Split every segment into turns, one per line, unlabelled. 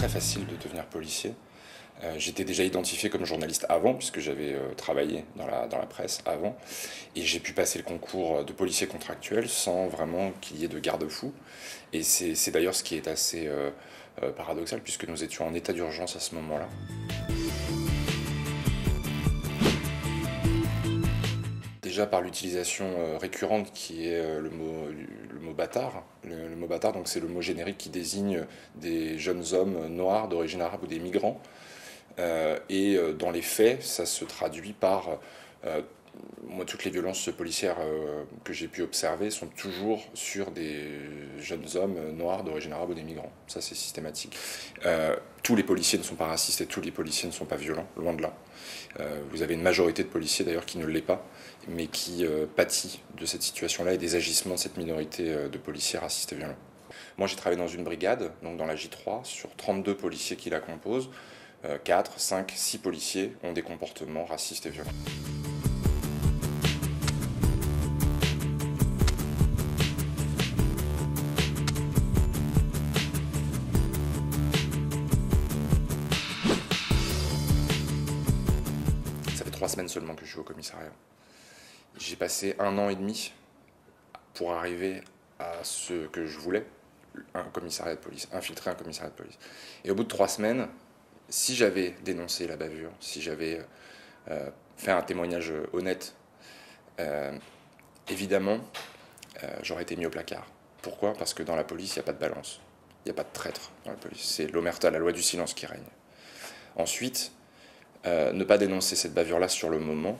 très facile de devenir policier. J'étais déjà identifié comme journaliste avant, puisque j'avais travaillé dans la presse avant, et j'ai pu passer le concours de policier contractuel sans vraiment qu'il y ait de garde-fou. Et c'est d'ailleurs ce qui est assez paradoxal, puisque nous étions en état d'urgence à ce moment-là. Déjà par l'utilisation récurrente qui est le mot bâtard. Le mot bâtard, donc c'est le mot générique qui désigne des jeunes hommes noirs d'origine arabe ou des migrants. Dans les faits, ça se traduit par moi, toutes les violences policières que j'ai pu observer sont toujours sur des jeunes hommes noirs d'origine arabe ou des migrants. Ça, c'est systématique. Tous les policiers ne sont pas racistes et tous les policiers ne sont pas violents, loin de là. Vous avez une majorité de policiers d'ailleurs qui ne l'est pas, mais qui pâtit de cette situation-là et des agissements de cette minorité de policiers racistes et violents. Moi, j'ai travaillé dans une brigade, donc dans la J3, sur 32 policiers qui la composent. 4, 5, 6 policiers ont des comportements racistes et violents. Ça fait 3 semaines seulement que je suis au commissariat. J'ai passé 1 an et demi pour arriver à ce que je voulais, un commissariat de police, infiltrer un commissariat de police. Et au bout de 3 semaines, si j'avais dénoncé la bavure, si j'avais fait un témoignage honnête, évidemment, j'aurais été mis au placard. Pourquoi? Parce que dans la police, il n'y a pas de balance. Il n'y a pas de traître dans la police. C'est l'omerta, la loi du silence qui règne. Ensuite, ne pas dénoncer cette bavure-là sur le moment,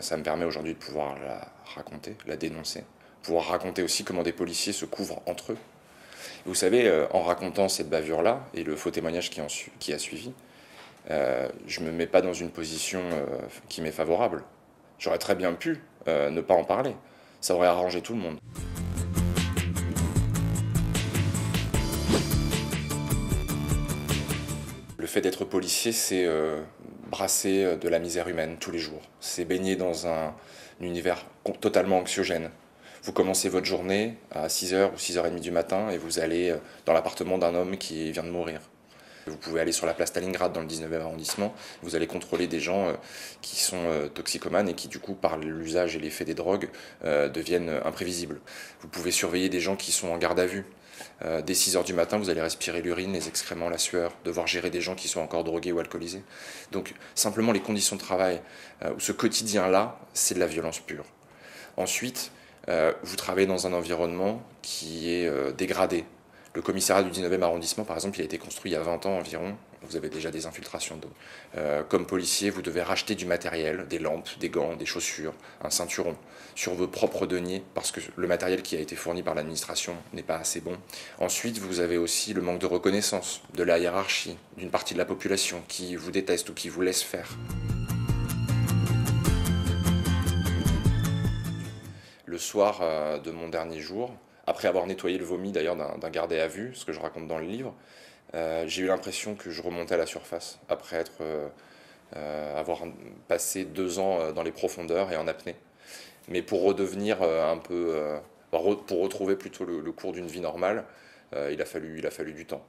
ça me permet aujourd'hui de pouvoir la raconter, la dénoncer. Pouvoir raconter aussi comment des policiers se couvrent entre eux. Vous savez, en racontant cette bavure-là et le faux témoignage qui a suivi, je ne me mets pas dans une position qui m'est favorable. J'aurais très bien pu ne pas en parler. Ça aurait arrangé tout le monde. Le fait d'être policier, c'est brasser de la misère humaine tous les jours. C'est baigner dans un univers totalement anxiogène. Vous commencez votre journée à 6h ou 6h30 du matin et vous allez dans l'appartement d'un homme qui vient de mourir. Vous pouvez aller sur la place Stalingrad dans le 19e arrondissement, vous allez contrôler des gens qui sont toxicomanes et qui du coup par l'usage et l'effet des drogues deviennent imprévisibles. Vous pouvez surveiller des gens qui sont en garde à vue. Dès 6h du matin, vous allez respirer l'urine, les excréments, la sueur, devoir gérer des gens qui sont encore drogués ou alcoolisés. Donc simplement les conditions de travail, ce quotidien-là, c'est de la violence pure. Ensuite, vous travaillez dans un environnement qui est dégradé. Le commissariat du 19e arrondissement, par exemple, il a été construit il y a 20 ans environ. Vous avez déjà des infiltrations d'eau. Comme policier, vous devez racheter du matériel, des lampes, des gants, des chaussures, un ceinturon, sur vos propres deniers, parce que le matériel qui a été fourni par l'administration n'est pas assez bon. Ensuite, vous avez aussi le manque de reconnaissance de la hiérarchie, d'une partie de la population qui vous déteste ou qui vous laisse faire. Le soir de mon dernier jour, après avoir nettoyé le vomi d'ailleurs d'un gardé à vue, ce que je raconte dans le livre, j'ai eu l'impression que je remontais à la surface, après avoir passé 2 ans dans les profondeurs et en apnée. Mais pour redevenir pour retrouver plutôt le cours d'une vie normale, il a fallu du temps.